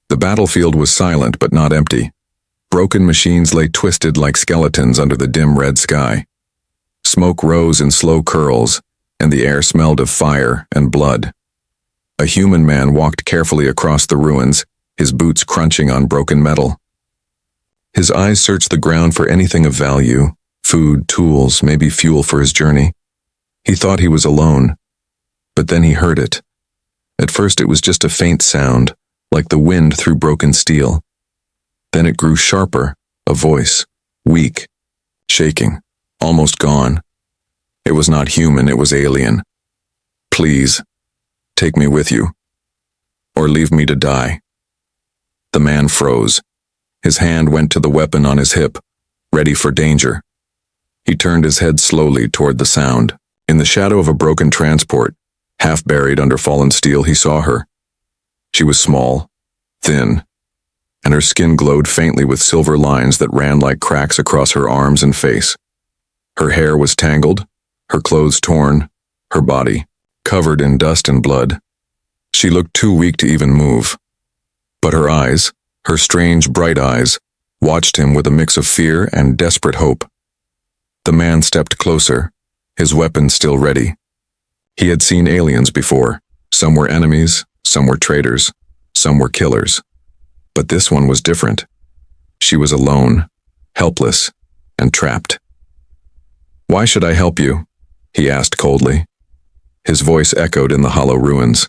The battlefield was silent but not empty. Broken machines lay twisted like skeletons under the dim red sky. Smoke rose in slow curls, and the air smelled of fire and blood. A human man walked carefully across the ruins, his boots crunching on broken metal. His eyes searched the ground for anything of value, food, tools, maybe fuel for his journey. He thought he was alone, but then he heard it. At first it was just a faint sound, like the wind through broken steel. Then it grew sharper, a voice, weak, shaking, almost gone. It was not human, it was alien. Please, take me with you, or leave me to die. The man froze. His hand went to the weapon on his hip, ready for danger. He turned his head slowly toward the sound. In the shadow of a broken transport, half buried under fallen steel, he saw her. She was small, thin, and her skin glowed faintly with silver lines that ran like cracks across her arms and face. Her hair was tangled, her clothes torn, her body covered in dust and blood. She looked too weak to even move. But her eyes, her strange bright eyes, watched him with a mix of fear and desperate hope. The man stepped closer, his weapon still ready. He had seen aliens before. Some were enemies, some were traitors, some were killers. But this one was different. She was alone, helpless, and trapped. "Why should I help you?" he asked coldly. His voice echoed in the hollow ruins.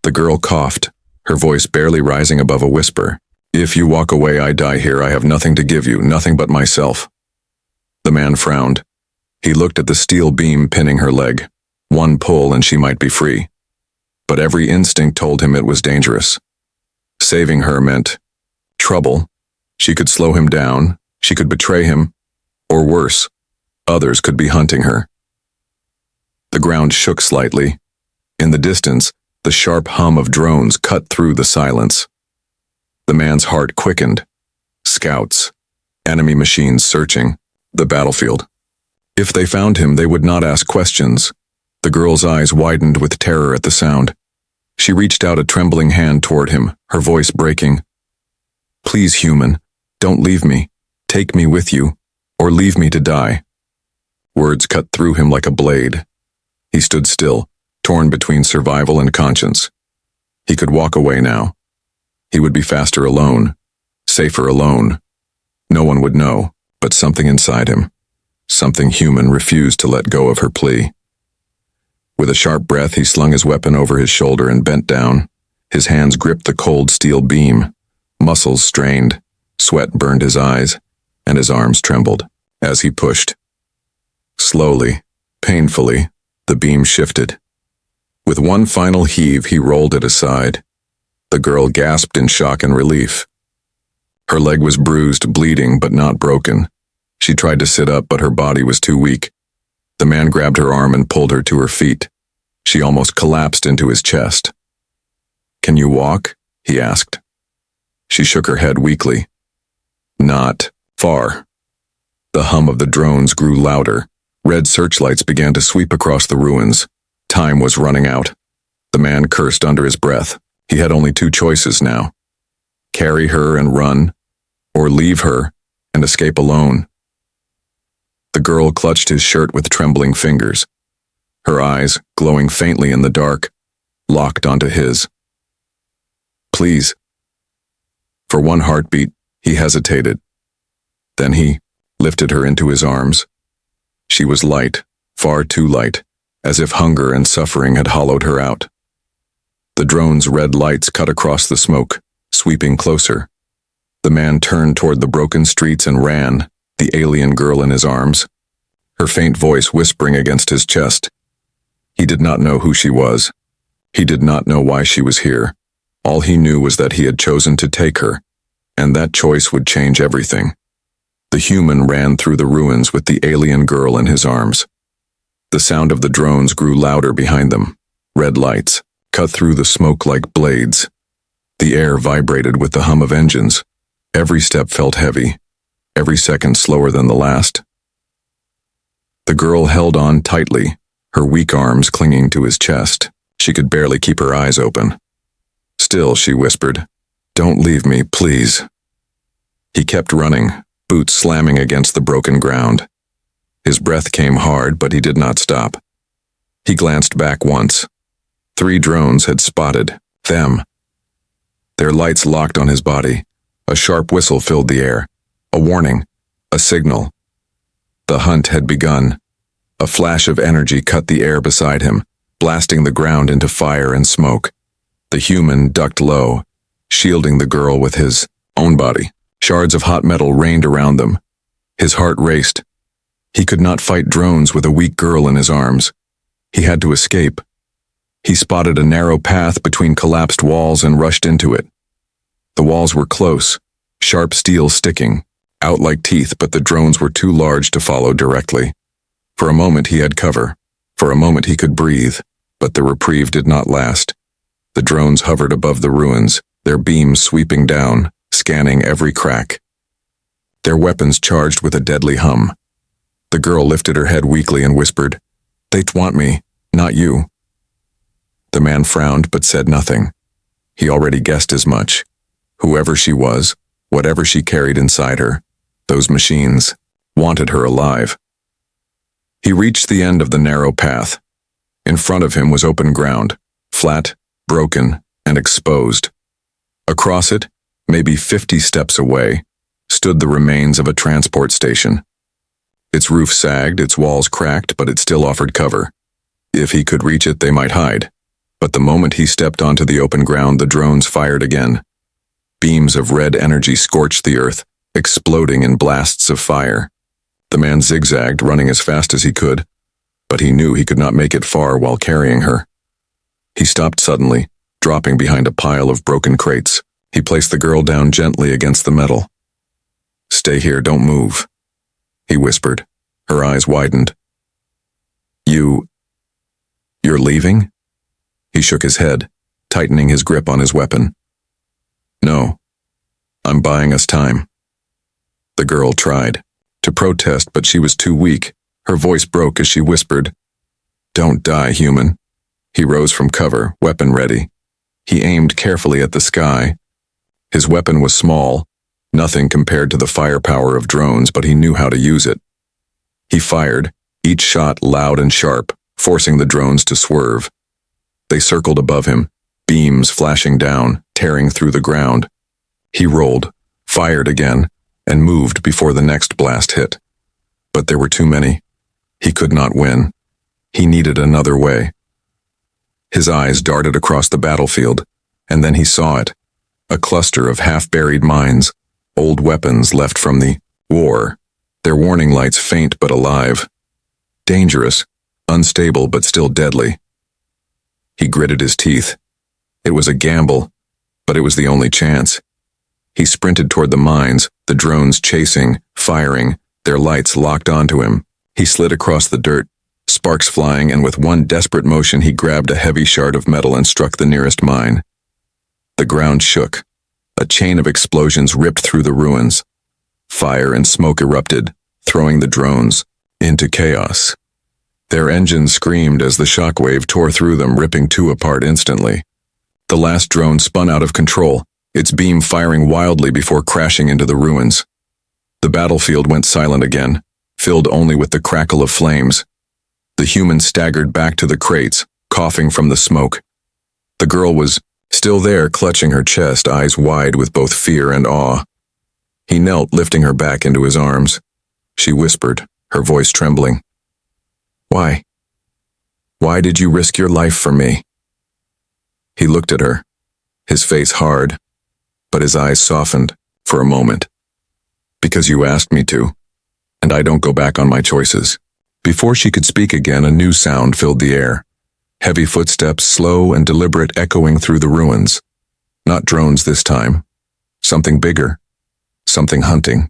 The girl coughed, her voice barely rising above a whisper. "If you walk away, I die here. I have nothing to give you, nothing but myself." The man frowned. He looked at the steel beam pinning her leg. One pull and she might be free. But every instinct told him it was dangerous. Saving her meant trouble. She could slow him down, she could betray him, or worse, others could be hunting her. The ground shook slightly. In the distance, the sharp hum of drones cut through the silence. The man's heart quickened. Scouts, enemy machines searching, the battlefield. If they found him, they would not ask questions. The girl's eyes widened with terror at the sound. She reached out a trembling hand toward him, her voice breaking. "Please, human, don't leave me. Take me with you, or leave me to die." Words cut through him like a blade. He stood still, torn between survival and conscience. He could walk away now. He would be faster alone, safer alone. No one would know, but something inside him, something human, refused to let go of her plea. With a sharp breath, he slung his weapon over his shoulder and bent down. His hands gripped the cold steel beam. Muscles strained, sweat burned his eyes, and his arms trembled as he pushed. Slowly, painfully, the beam shifted. With one final heave, he rolled it aside. The girl gasped in shock and relief. Her leg was bruised, bleeding, but not broken. She tried to sit up, but her body was too weak. The man grabbed her arm and pulled her to her feet. She almost collapsed into his chest. "Can you walk?" he asked. She shook her head weakly. "Not far." The hum of the drones grew louder. Red searchlights began to sweep across the ruins. Time was running out. The man cursed under his breath. He had only two choices now. Carry her and run, or leave her and escape alone. The girl clutched his shirt with trembling fingers. Her eyes, glowing faintly in the dark, locked onto his. "Please." For one heartbeat, he hesitated. Then he lifted her into his arms. She was light, far too light, as if hunger and suffering had hollowed her out. The drone's red lights cut across the smoke, sweeping closer. The man turned toward the broken streets and ran, the alien girl in his arms, her faint voice whispering against his chest. He did not know who she was. He did not know why she was here. All he knew was that he had chosen to take her, and that choice would change everything. The human ran through the ruins with the alien girl in his arms. The sound of the drones grew louder behind them. Red lights cut through the smoke like blades. The air vibrated with the hum of engines. Every step felt heavy, every second slower than the last. The girl held on tightly, her weak arms clinging to his chest. She could barely keep her eyes open. "Still," she whispered. Don't leave me, please. He kept running, boots slamming against the broken ground. His breath came hard, but he did not stop. He glanced back once. 3 drones had spotted them. Their lights locked on his body. A sharp whistle filled the air. A warning. A signal. The hunt had begun. A flash of energy cut the air beside him, blasting the ground into fire and smoke. The human ducked low, shielding the girl with his own body. Shards of hot metal rained around them. His heart raced. He could not fight drones with a weak girl in his arms. He had to escape. He spotted a narrow path between collapsed walls and rushed into it. The walls were close, sharp steel sticking, out like teeth, but the drones were too large to follow directly. For a moment he had cover. For a moment he could breathe, but the reprieve did not last. The drones hovered above the ruins, their beams sweeping down, scanning every crack. Their weapons charged with a deadly hum. The girl lifted her head weakly and whispered, "They want me, not you." The man frowned but said nothing. He already guessed as much. Whoever she was, whatever she carried inside her, those machines wanted her alive. He reached the end of the narrow path. In front of him was open ground, flat, broken, and exposed. Across it, maybe 50 steps away, stood the remains of a transport station. Its roof sagged, its walls cracked, but it still offered cover. If he could reach it, they might hide. But the moment he stepped onto the open ground, the drones fired again. Beams of red energy scorched the earth, exploding in blasts of fire. The man zigzagged, running as fast as he could, but he knew he could not make it far while carrying her. He stopped suddenly, dropping behind a pile of broken crates. He placed the girl down gently against the metal. "Stay here, don't move," he whispered. Her eyes widened. You're leaving?" He shook his head, tightening his grip on his weapon. "No, I'm buying us time." The girl tried to protest, but she was too weak. Her voice broke as she whispered, "Don't die, human." He rose from cover, weapon ready. He aimed carefully at the sky. His weapon was small, nothing compared to the firepower of drones, but he knew how to use it. He fired, each shot loud and sharp, forcing the drones to swerve. They circled above him, beams flashing down, tearing through the ground. He rolled, fired again, and moved before the next blast hit. But there were too many. He could not win. He needed another way. His eyes darted across the battlefield, and then he saw it. A cluster of half-buried mines, old weapons left from the war, their warning lights faint but alive. Dangerous, unstable but still deadly. He gritted his teeth. It was a gamble, but it was the only chance. He sprinted toward the mines, the drones chasing, firing, their lights locked onto him. He slid across the dirt, sparks flying, and with one desperate motion he grabbed a heavy shard of metal and struck the nearest mine. The ground shook. A chain of explosions ripped through the ruins. Fire and smoke erupted, throwing the drones into chaos. Their engines screamed as the shockwave tore through them, ripping 2 apart instantly. The last drone spun out of control, its beam firing wildly before crashing into the ruins. The battlefield went silent again, filled only with the crackle of flames. The human staggered back to the crates, coughing from the smoke. The girl was still there, clutching her chest, eyes wide with both fear and awe. He knelt, lifting her back into his arms. She whispered, her voice trembling. "Why? Why did you risk your life for me?" He looked at her, his face hard, but his eyes softened for a moment. "Because you asked me to, and I don't go back on my choices." Before she could speak again, a new sound filled the air. Heavy footsteps, slow and deliberate, echoing through the ruins. Not drones this time. Something bigger. Something hunting.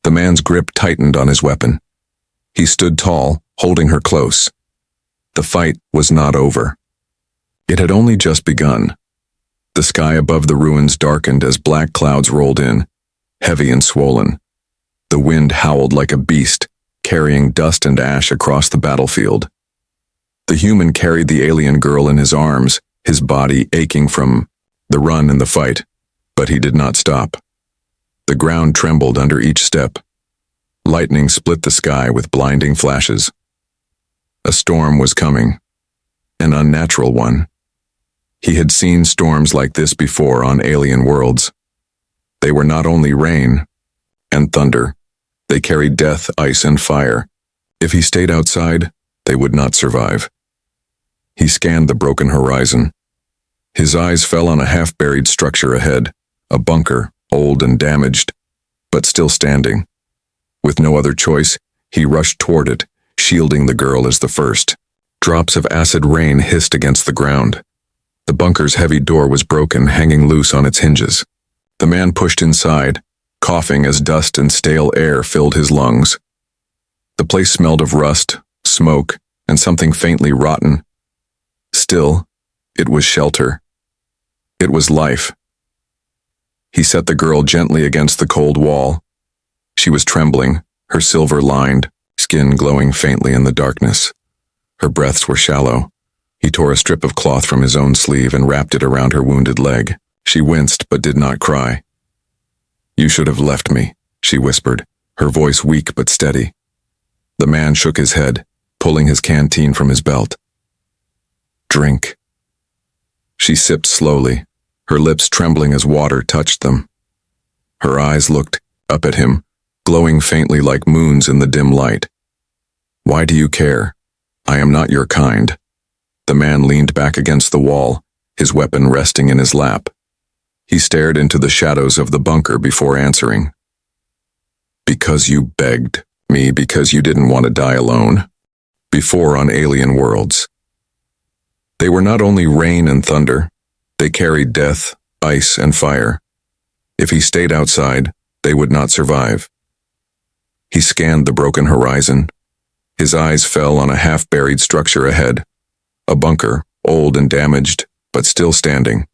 The man's grip tightened on his weapon. He stood tall, holding her close. The fight was not over. It had only just begun. The sky above the ruins darkened as black clouds rolled in, heavy and swollen. The wind howled like a beast, carrying dust and ash across the battlefield. The human carried the alien girl in his arms, his body aching from the run and the fight. But he did not stop. The ground trembled under each step. Lightning split the sky with blinding flashes. A storm was coming. An unnatural one. He had seen storms like this before on alien worlds. They were not only rain and thunder, they carried death, ice, and fire. If he stayed outside, they would not survive. He scanned the broken horizon. His eyes fell on a half-buried structure ahead, a bunker, old and damaged, but still standing. With no other choice, he rushed toward it, shielding the girl as the first. Drops of acid rain hissed against the ground. The bunker's heavy door was broken, hanging loose on its hinges. The man pushed inside, coughing as dust and stale air filled his lungs. The place smelled of rust, smoke, and something faintly rotten. Still, it was shelter. It was life. He set the girl gently against the cold wall. She was trembling, her silver-lined skin glowing faintly in the darkness. Her breaths were shallow. He tore a strip of cloth from his own sleeve and wrapped it around her wounded leg. She winced but did not cry. "You should have left me," she whispered, her voice weak but steady. The man shook his head, pulling his canteen from his belt. "Drink." She sipped slowly, her lips trembling as water touched them. Her eyes looked up at him, glowing faintly like moons in the dim light. "Why do you care? I am not your kind." The man leaned back against the wall, his weapon resting in his lap. He stared into the shadows of the bunker before answering. "Because you begged me, because you didn't want to die alone. Before on alien worlds. They were not only rain and thunder, they carried death, ice, and fire. If he stayed outside, they would not survive." He scanned the broken horizon. His eyes fell on a half-buried structure ahead. A bunker, old and damaged, but still standing.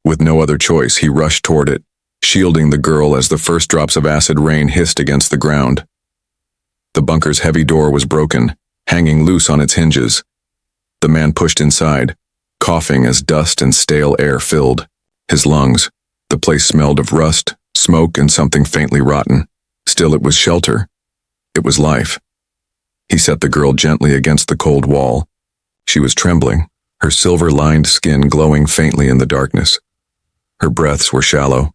With no other choice, he rushed toward it, shielding the girl as the first drops of acid rain hissed against the ground. The bunker's heavy door was broken, hanging loose on its hinges. The man pushed inside, coughing as dust and stale air filled his lungs. The place smelled of rust, smoke, and something faintly rotten. Still, it was shelter. It was life. He set the girl gently against the cold wall. She was trembling, her silver-lined skin glowing faintly in the darkness. Her breaths were shallow.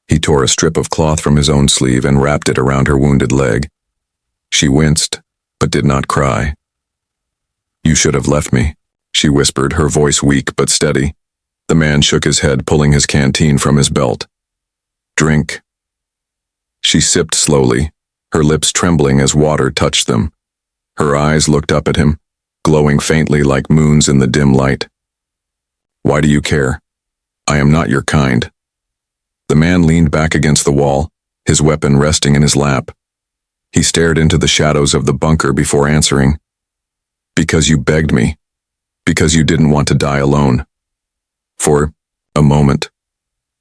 He tore a strip of cloth from his own sleeve and wrapped it around her wounded leg. She winced, but did not cry. "You should have left me," she whispered, her voice weak but steady. The man shook his head, pulling his canteen from his belt. "Drink." She sipped slowly, her lips trembling as water touched them. Her eyes looked up at him, glowing faintly like moons in the dim light. "Why do you care? I am not your kind." The man leaned back against the wall, his weapon resting in his lap. He stared into the shadows of the bunker before answering. "Because you begged me. Because you didn't want to die alone." For a moment,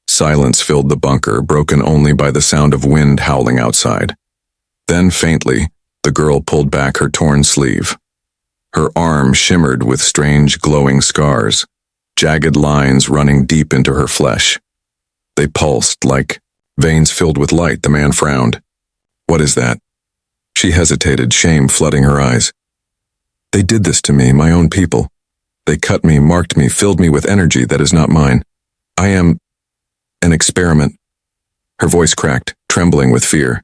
silence filled the bunker, broken only by the sound of wind howling outside. Then faintly, the girl pulled back her torn sleeve. Her arm shimmered with strange glowing scars, jagged lines running deep into her flesh. They pulsed like veins filled with light. The man frowned. "What is that?" She hesitated, shame flooding her eyes. "They did this to me, my own people. They cut me, marked me, filled me with energy that is not mine. I am an experiment." Her voice cracked, trembling with fear.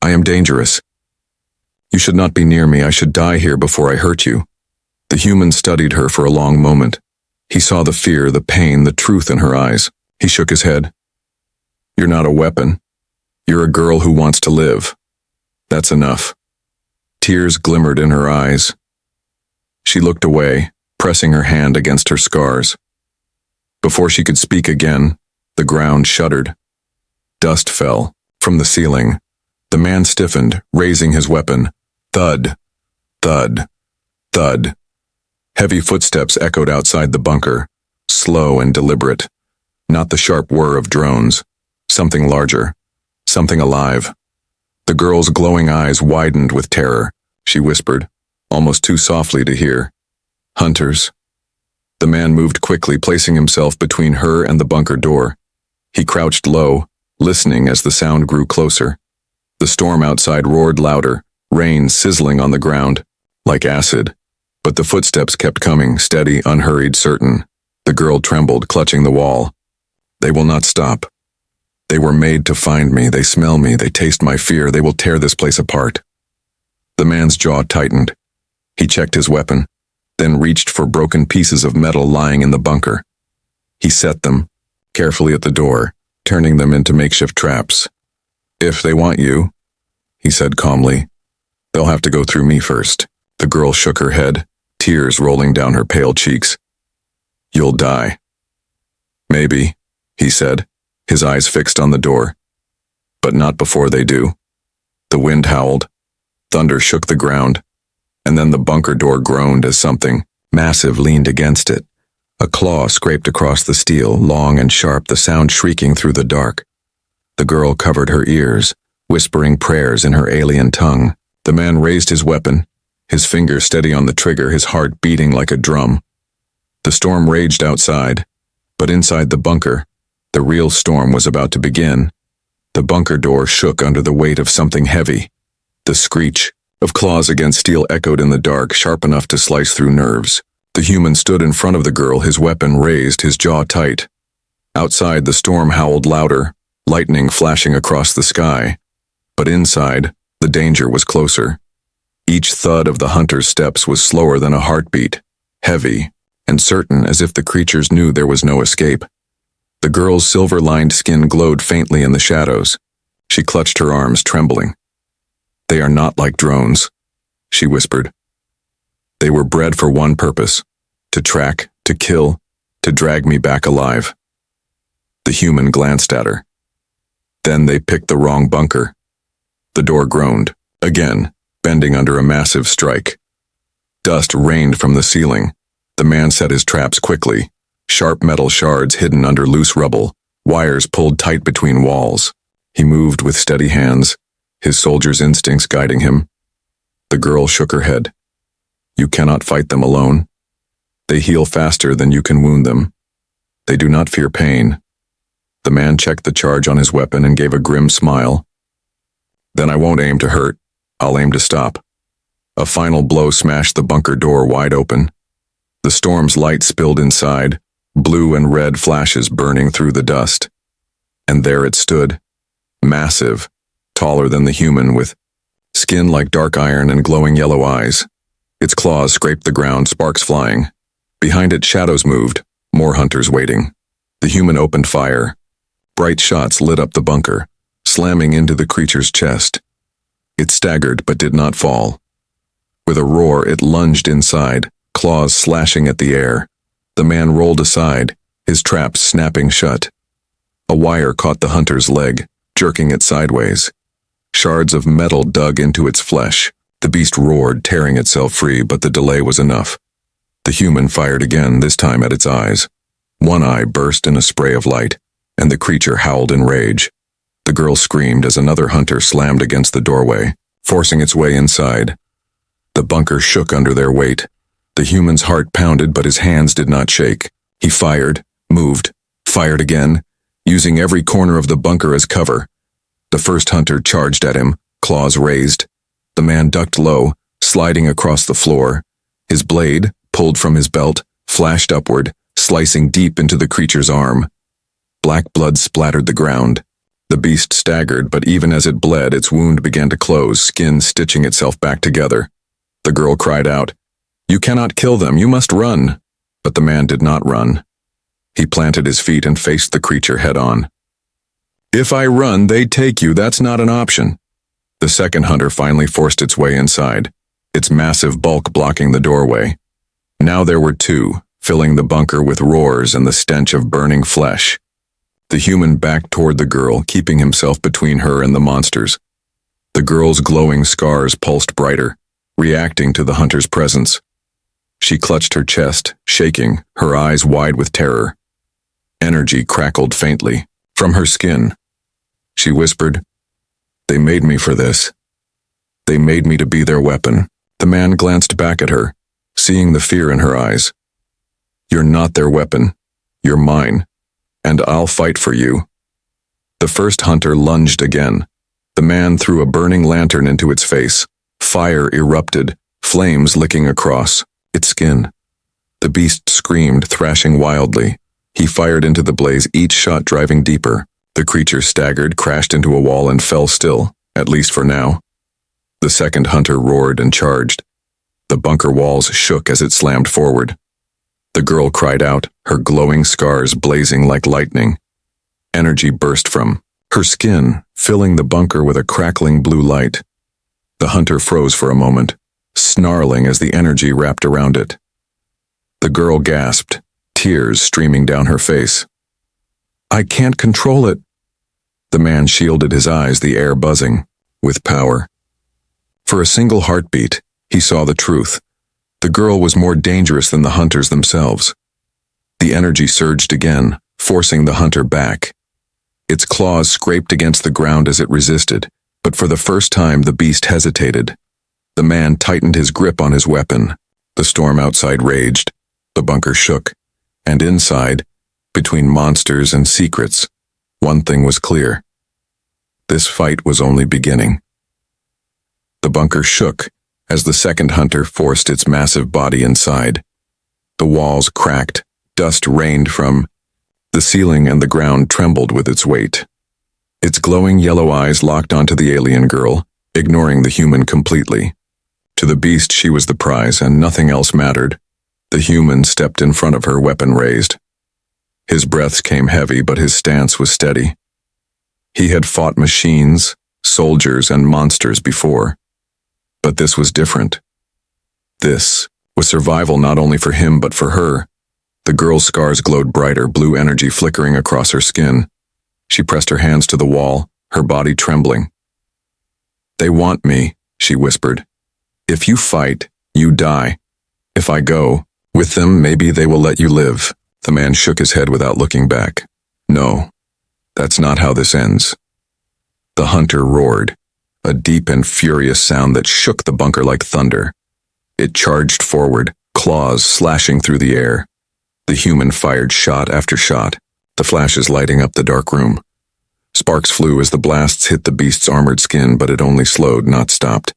"I am dangerous. You should not be near me. I should die here before I hurt you." The human studied her for a long moment. He saw the fear, the pain, the truth in her eyes. He shook his head. "You're not a weapon. You're a girl who wants to live. That's enough." Tears glimmered in her eyes. She looked away, pressing her hand against her scars. Before she could speak again, the ground shuddered. Dust fell from the ceiling. The man stiffened, raising his weapon. Thud, thud, thud. Heavy footsteps echoed outside the bunker, slow and deliberate. Not the sharp whir of drones. Something larger. Something alive. The girl's glowing eyes widened with terror. She whispered, almost too softly to hear. "Hunters." The man moved quickly, placing himself between her and the bunker door. He crouched low, listening as the sound grew closer. The storm outside roared louder, rain sizzling on the ground, like acid. But the footsteps kept coming, steady, unhurried, certain. The girl trembled, clutching the wall. They will not stop. They were made to find me. They smell me. They taste my fear. They will tear this place apart. The man's jaw tightened. He checked his weapon, then reached for broken pieces of metal lying in the bunker. He set them, carefully at the door, turning them into makeshift traps. If they want you, he said calmly, they'll have to go through me first. The girl shook her head, tears rolling down her pale cheeks. You'll die. Maybe, he said, his eyes fixed on the door. But not before they do. The wind howled. Thunder shook the ground. And then the bunker door groaned as something massive leaned against it. A claw scraped across the steel, long and sharp, the sound shrieking through the dark. The girl covered her ears, whispering prayers in her alien tongue. The man raised his weapon, his finger steady on the trigger, his heart beating like a drum. The storm raged outside, but inside the bunker, the real storm was about to begin. The bunker door shook under the weight of something heavy. The screech of claws against steel echoed in the dark, sharp enough to slice through nerves. The human stood in front of the girl, his weapon raised, his jaw tight. Outside, the storm howled louder, lightning flashing across the sky. But inside, the danger was closer. Each thud of the hunter's steps was slower than a heartbeat, heavy, and certain as if the creatures knew there was no escape. The girl's silver-lined skin glowed faintly in the shadows. She clutched her arms, trembling. They are not like drones, she whispered. They were bred for one purpose, to track, to kill, to drag me back alive. The human glanced at her. Then they picked the wrong bunker. The door groaned, again, bending under a massive strike. Dust rained from the ceiling. The man set his traps quickly, sharp metal shards hidden under loose rubble, wires pulled tight between walls. He moved with steady hands, his soldier's instincts guiding him. The girl shook her head. You cannot fight them alone. They heal faster than you can wound them. They do not fear pain. The man checked the charge on his weapon and gave a grim smile. Then I won't aim to hurt. I'll aim to stop. A final blow smashed the bunker door wide open. The storm's light spilled inside, blue and red flashes burning through the dust. And there it stood, massive, taller than the human, with skin like dark iron and glowing yellow eyes. Its claws scraped the ground, sparks flying. Behind it, shadows moved, more hunters waiting. The human opened fire. Bright shots lit up the bunker, slamming into the creature's chest. It staggered but did not fall. With a roar, it lunged inside, claws slashing at the air. The man rolled aside, his traps snapping shut. A wire caught the hunter's leg, jerking it sideways. Shards of metal dug into its flesh. The beast roared, tearing itself free, but the delay was enough. The human fired again, this time at its eyes. One eye burst in a spray of light, and the creature howled in rage. The girl screamed as another hunter slammed against the doorway, forcing its way inside. The bunker shook under their weight. The human's heart pounded, but his hands did not shake. He fired, moved, fired again, using every corner of the bunker as cover. The first hunter charged at him, claws raised. The man ducked low, sliding across the floor. His blade, pulled from his belt, flashed upward, slicing deep into the creature's arm. Black blood splattered the ground. The beast staggered, but even as it bled, its wound began to close, skin stitching itself back together. The girl cried out, "You cannot kill them, you must run." But the man did not run. He planted his feet and faced the creature head-on. "If I run, they take you. That's not an option." The second hunter finally forced its way inside, its massive bulk blocking the doorway. Now there were two, filling the bunker with roars and the stench of burning flesh. The human backed toward the girl, keeping himself between her and the monsters. The girl's glowing scars pulsed brighter, reacting to the hunter's presence. She clutched her chest, shaking, her eyes wide with terror. Energy crackled faintly from her skin. She whispered, "They made me for this. They made me to be their weapon." The man glanced back at her, seeing the fear in her eyes. "You're not their weapon. You're mine. And I'll fight for you." The first hunter lunged again. The man threw a burning lantern into its face. Fire erupted, flames licking across its skin. The beast screamed, thrashing wildly. He fired into the blaze, each shot driving deeper. The creature staggered, crashed into a wall, and fell still, at least for now. The second hunter roared and charged. The bunker walls shook as it slammed forward. The girl cried out, her glowing scars blazing like lightning. Energy burst from her skin, filling the bunker with a crackling blue light. The hunter froze for a moment, snarling as the energy wrapped around it. The girl gasped, tears streaming down her face. "I can't control it." The man shielded his eyes, the air buzzing with power. For a single heartbeat, he saw the truth. The girl was more dangerous than the hunters themselves. The energy surged again, forcing the hunter back. Its claws scraped against the ground as it resisted, but for the first time the beast hesitated. The man tightened his grip on his weapon. The storm outside raged. The bunker shook. And inside, between monsters and secrets, one thing was clear. This fight was only beginning. The bunker shook as the second hunter forced its massive body inside. The walls cracked, dust rained from the ceiling, and the ground trembled with its weight. Its glowing yellow eyes locked onto the alien girl, ignoring the human completely. To the beast, she was the prize, and nothing else mattered. The human stepped in front of her, weapon raised. His breaths came heavy, but his stance was steady. He had fought machines, soldiers, and monsters before. But this was different. This was survival not only for him but for her. The girl's scars glowed brighter, blue energy flickering across her skin. She pressed her hands to the wall, her body trembling. "They want me," she whispered. "If you fight, you die. If I go with them, maybe they will let you live." The man shook his head without looking back. "No, that's not how this ends." The hunter roared, a deep and furious sound that shook the bunker like thunder. It charged forward, claws slashing through the air. The human fired shot after shot, the flashes lighting up the dark room. Sparks flew as the blasts hit the beast's armored skin, but it only slowed, not stopped.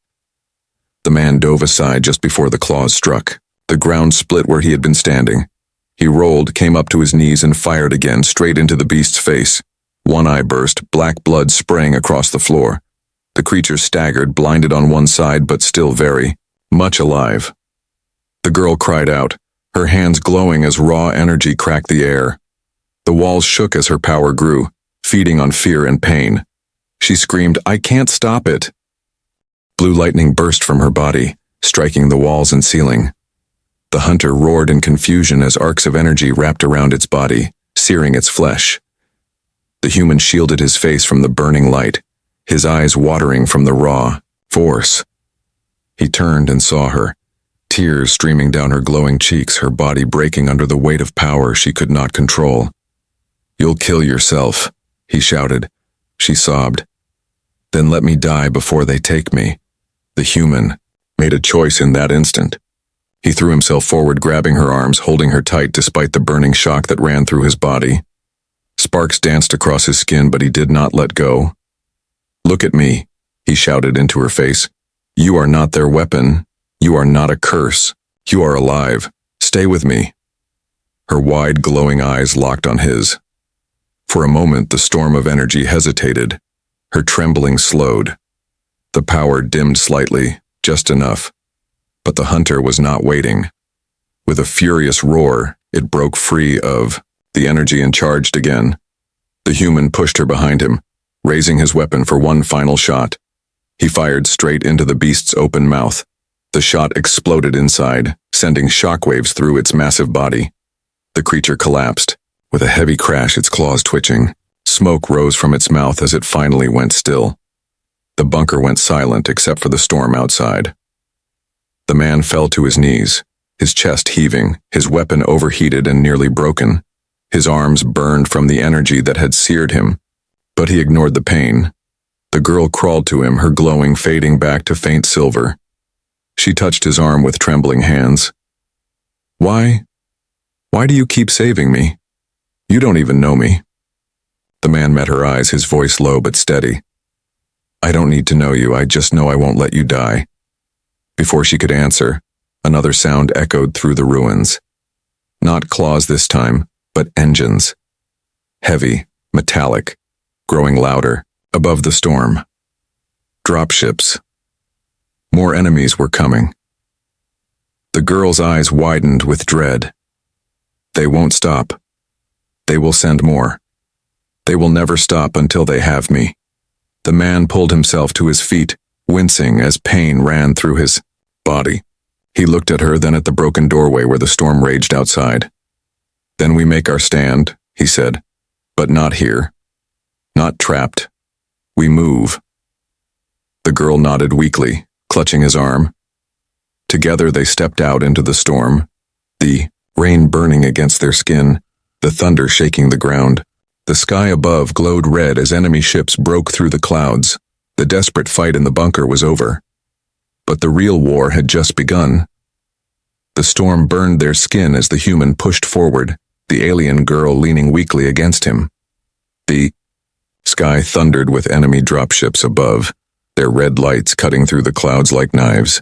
The man dove aside just before the claws struck. The ground split where he had been standing. He rolled, came up to his knees, and fired again, straight into the beast's face. One eye burst, black blood spraying across the floor. The creature staggered, blinded on one side, but still very much alive. The girl cried out, her hands glowing as raw energy cracked the air. The walls shook as her power grew, feeding on fear and pain. She screamed, "I can't stop it!" Blue lightning burst from her body, striking the walls and ceiling. The hunter roared in confusion as arcs of energy wrapped around its body, searing its flesh. The human shielded his face from the burning light, his eyes watering from the raw force. He turned and saw her, tears streaming down her glowing cheeks, her body breaking under the weight of power she could not control. "You'll kill yourself," he shouted. She sobbed. "Then let me die before they take me." The human made a choice in that instant. He threw himself forward, grabbing her arms, holding her tight despite the burning shock that ran through his body. Sparks danced across his skin, but he did not let go. "Look at me," he shouted into her face. "You are not their weapon. You are not a curse. You are alive. Stay with me." Her wide, glowing eyes locked on his. For a moment, the storm of energy hesitated. Her trembling slowed. The power dimmed slightly, just enough. But the hunter was not waiting. With a furious roar, it broke free of the energy and charged again. The human pushed her behind him, raising his weapon for one final shot. He fired straight into the beast's open mouth. The shot exploded inside, sending shockwaves through its massive body. The creature collapsed, with a heavy crash, its claws twitching. Smoke rose from its mouth as it finally went still. The bunker went silent except for the storm outside. The man fell to his knees, his chest heaving, his weapon overheated and nearly broken. His arms burned from the energy that had seared him, but he ignored the pain. The girl crawled to him, her glowing fading back to faint silver. She touched his arm with trembling hands. Why do you keep saving me? You don't even know me." The man met her eyes, his voice low but steady. I don't need to know you, I just know I won't let you die. Before she could answer, another sound echoed through the ruins. Not claws this time, but engines. Heavy, metallic, growing louder, above the storm. Dropships. More enemies were coming. The girl's eyes widened with dread. They won't stop. They will send more. They will never stop until they have me. The man pulled himself to his feet, wincing as pain ran through his body. He looked at her, then at the broken doorway where the storm raged outside. Then we make our stand, he said, but not here. Not trapped. We move. The girl nodded weakly, clutching his arm. Together they stepped out into the storm, the rain burning against their skin, the thunder shaking the ground. The sky above glowed red as enemy ships broke through the clouds. The desperate fight in the bunker was over. But the real war had just begun. The storm burned their skin as the human pushed forward, the alien girl leaning weakly against him. The sky thundered with enemy dropships above, their red lights cutting through the clouds like knives.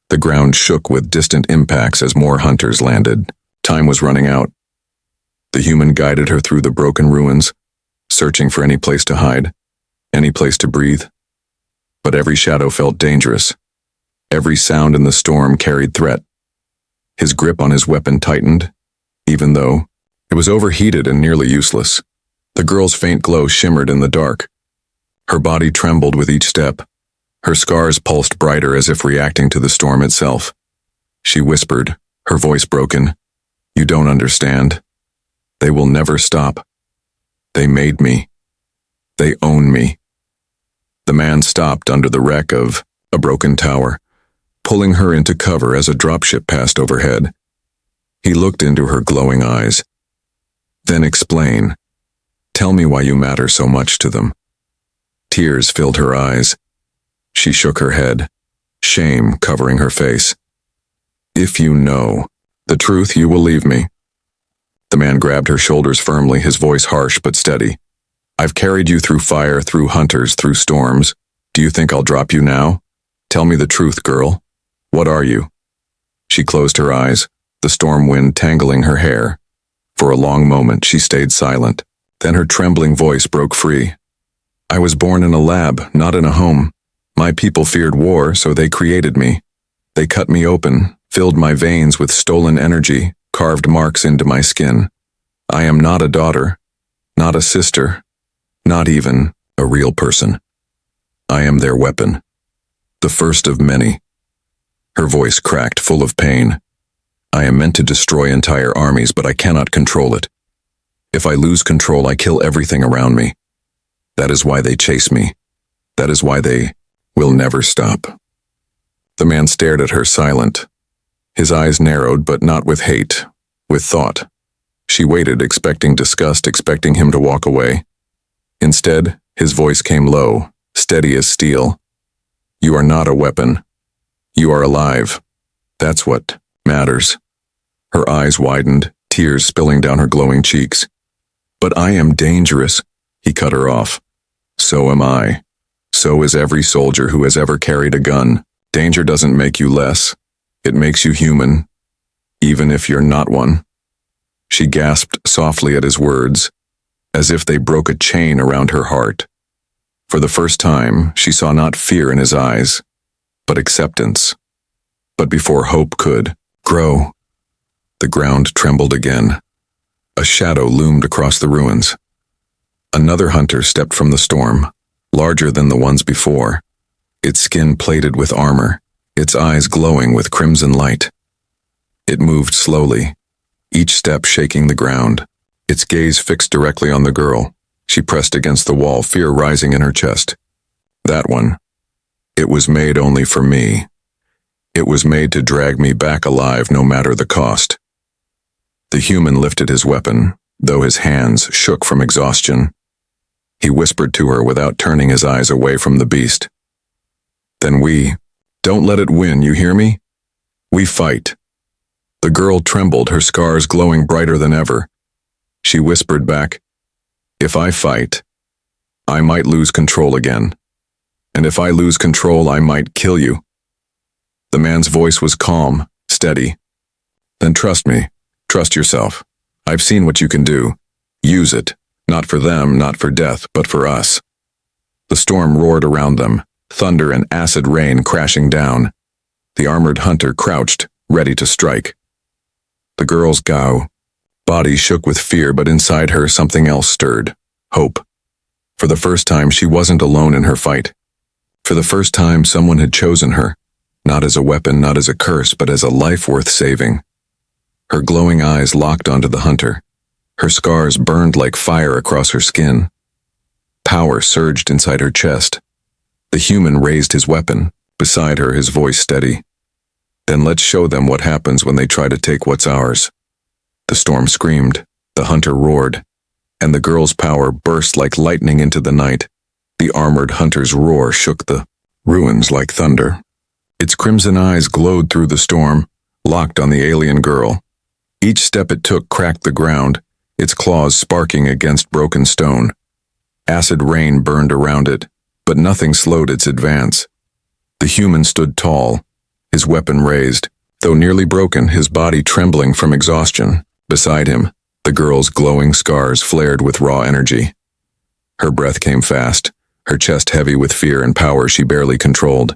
The ground shook with distant impacts as more hunters landed. Time was running out. The human guided her through the broken ruins, searching for any place to hide, any place to breathe. But every shadow felt dangerous. Every sound in the storm carried threat. His grip on his weapon tightened, even though it was overheated and nearly useless. The girl's faint glow shimmered in the dark. Her body trembled with each step. Her scars pulsed brighter as if reacting to the storm itself. She whispered, her voice broken, "You don't understand. They will never stop. They made me. They own me." The man stopped under the wreck of a broken tower, pulling her into cover as a dropship passed overhead. He looked into her glowing eyes. "Then explain. Tell me why you matter so much to them." Tears filled her eyes. She shook her head, shame covering her face. "If you know the truth, you will leave me." The man grabbed her shoulders firmly, his voice harsh but steady. "I've carried you through fire, through hunters, through storms. Do you think I'll drop you now? Tell me the truth, girl. What are you?" She closed her eyes, the storm wind tangling her hair. For a long moment she stayed silent. Then her trembling voice broke free. "I was born in a lab, not in a home. My people feared war, so they created me. They cut me open, filled my veins with stolen energy, carved marks into my skin. I am not a daughter, not a sister, not even a real person. I am their weapon, the first of many." Her voice cracked, full of pain. "I am meant to destroy entire armies, but I cannot control it. If I lose control, I kill everything around me. That is why they chase me. That is why they will never stop." The man stared at her, silent. His eyes narrowed, but not with hate, with thought. She waited, expecting disgust, expecting him to walk away. Instead, his voice came low, steady as steel. "You are not a weapon. You are alive. That's what matters." Her eyes widened, tears spilling down her glowing cheeks. "But I am dangerous," he cut her off. "So am I. So is every soldier who has ever carried a gun. Danger doesn't make you less. It makes you human, even if you're not one." She gasped softly at his words, as if they broke a chain around her heart. For the first time, she saw not fear in his eyes, but acceptance. But before hope could grow, the ground trembled again. A shadow loomed across the ruins. Another hunter stepped from the storm, larger than the ones before, its skin plated with armor, its eyes glowing with crimson light. It moved slowly, each step shaking the ground, its gaze fixed directly on the girl. She pressed against the wall, fear rising in her chest. That one. It was made only for me. It was made to drag me back alive no matter the cost. The human lifted his weapon, though his hands shook from exhaustion. He whispered to her without turning his eyes away from the beast. "Then we don't let it win, you hear me? We fight." The girl trembled, her scars glowing brighter than ever. She whispered back, If I fight, I might lose control again. And if I lose control, I might kill you. The man's voice was calm, steady. Then trust me. Trust yourself. I've seen what you can do. Use it. Not for them, not for death, but for us. The storm roared around them, thunder and acid rain crashing down. The armored hunter crouched, ready to strike. The girl's body shook with fear, but inside her something else stirred. Hope. For the first time, she wasn't alone in her fight. For the first time, someone had chosen her, not as a weapon, not as a curse, but as a life worth saving. Her glowing eyes locked onto the hunter. Her scars burned like fire across her skin. Power surged inside her chest. The human raised his weapon, beside her, his voice steady. Then let's show them what happens when they try to take what's ours. The storm screamed, the hunter roared, and the girl's power burst like lightning into the night. The armored hunter's roar shook the ruins like thunder. Its crimson eyes glowed through the storm, locked on the alien girl. Each step it took cracked the ground, its claws sparking against broken stone. Acid rain burned around it, but nothing slowed its advance. The human stood tall, his weapon raised, though nearly broken, his body trembling from exhaustion. Beside him, the girl's glowing scars flared with raw energy. Her breath came fast, her chest heavy with fear and power she barely controlled.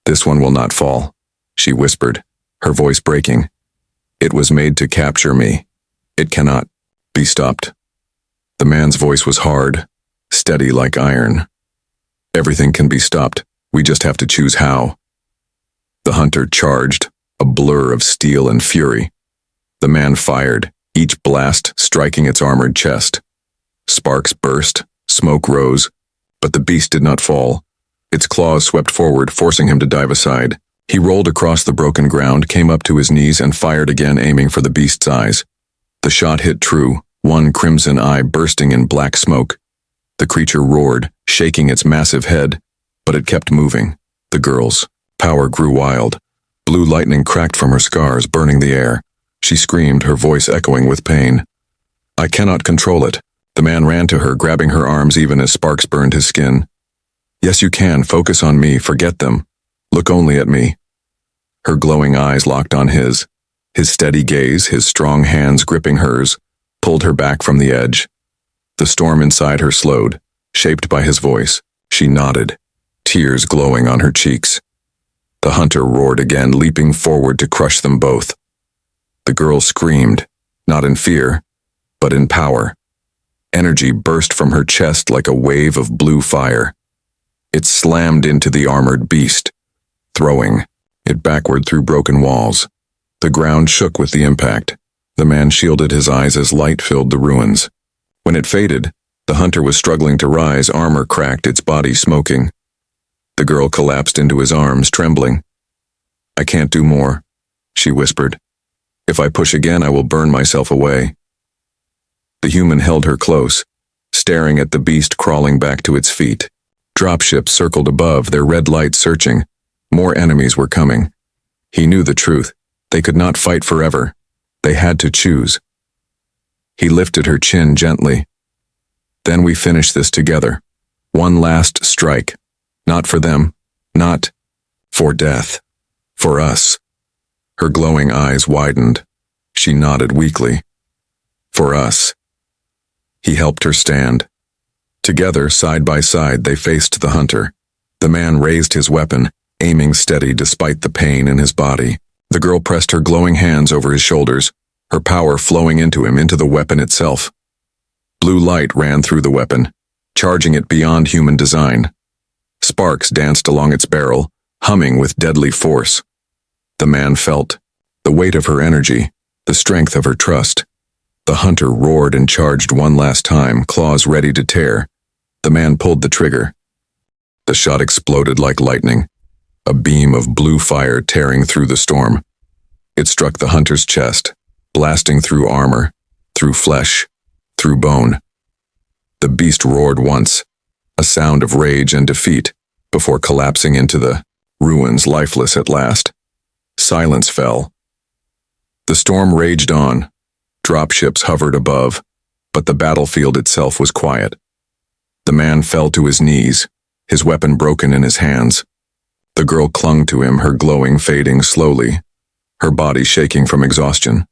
"This one will not fall," she whispered, her voice breaking. "It was made to capture me. It cannot be stopped." The man's voice was hard, steady like iron. "Everything can be stopped. We just have to choose how." The hunter charged, a blur of steel and fury. The man fired, each blast striking its armored chest. Sparks burst, smoke rose, but the beast did not fall. Its claws swept forward, forcing him to dive aside. He rolled across the broken ground, came up to his knees, and fired again, aiming for the beast's eyes. The shot hit true, one crimson eye bursting in black smoke. The creature roared, shaking its massive head, but it kept moving. The girl's power grew wild. Blue lightning cracked from her scars, burning the air. She screamed, her voice echoing with pain. "I cannot control it." The man ran to her, grabbing her arms even as sparks burned his skin. "Yes, you can. Focus on me. Forget them. Look only at me." Her glowing eyes locked on his. His steady gaze, his strong hands gripping hers, pulled her back from the edge. The storm inside her slowed, shaped by his voice. She nodded, tears glowing on her cheeks. The hunter roared again, leaping forward to crush them both. The girl screamed, not in fear, but in power. Energy burst from her chest like a wave of blue fire. It slammed into the armored beast, throwing it backward through broken walls. The ground shook with the impact. The man shielded his eyes as light filled the ruins. When it faded, the hunter was struggling to rise, armor cracked, its body smoking. The girl collapsed into his arms, trembling. "I can't do more," she whispered. "If I push again, I will burn myself away." The human held her close, staring at the beast crawling back to its feet. Dropships circled above, their red lights searching. More enemies were coming. He knew the truth. They could not fight forever. They had to choose. He lifted her chin gently. "Then we finish this together. One last strike. Not for them. Not for death. For us." Her glowing eyes widened. She nodded weakly. "For us." He helped her stand. Together, side by side, they faced the hunter. The man raised his weapon, aiming steady despite the pain in his body. The girl pressed her glowing hands over his shoulders, her power flowing into him, into the weapon itself. Blue light ran through the weapon, charging it beyond human design. Sparks danced along its barrel, humming with deadly force. The man felt the weight of her energy, the strength of her trust. The hunter roared and charged one last time, claws ready to tear. The man pulled the trigger. The shot exploded like lightning, a beam of blue fire tearing through the storm. It struck the hunter's chest, blasting through armor, through flesh, through bone. The beast roared once, a sound of rage and defeat, before collapsing into the ruins, lifeless at last. Silence fell. The storm raged on. Dropships hovered above, But the battlefield itself was quiet. The man fell to his knees, his weapon broken in his hands. The girl clung to him, her glowing fading slowly, her body shaking from exhaustion.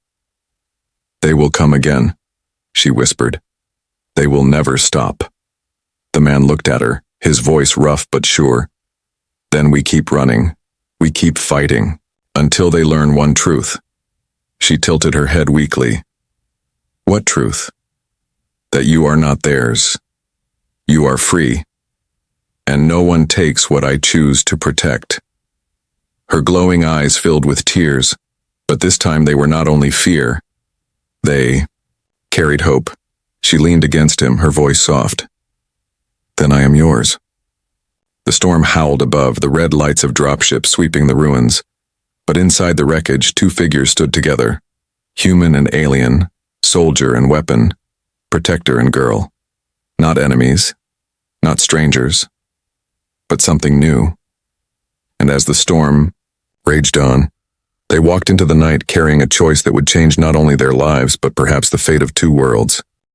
"They will come again," she whispered. "They will never stop." The man looked at her, his voice rough but sure. "Then we keep running. We keep fighting, until they learn one truth." She tilted her head weakly. "What truth?" "That you are not theirs. You are free. And no one takes what I choose to protect." Her glowing eyes filled with tears, but this time they were not only fear. They carried hope. She leaned against him, her voice soft. "Then I am yours." The storm howled above, the red lights of dropships sweeping the ruins. But inside the wreckage, two figures stood together. Human and alien, soldier and weapon, protector and girl. Not enemies, not strangers, but something new. And as the storm raged on, they walked into the night carrying a choice that would change not only their lives, but perhaps the fate of two worlds.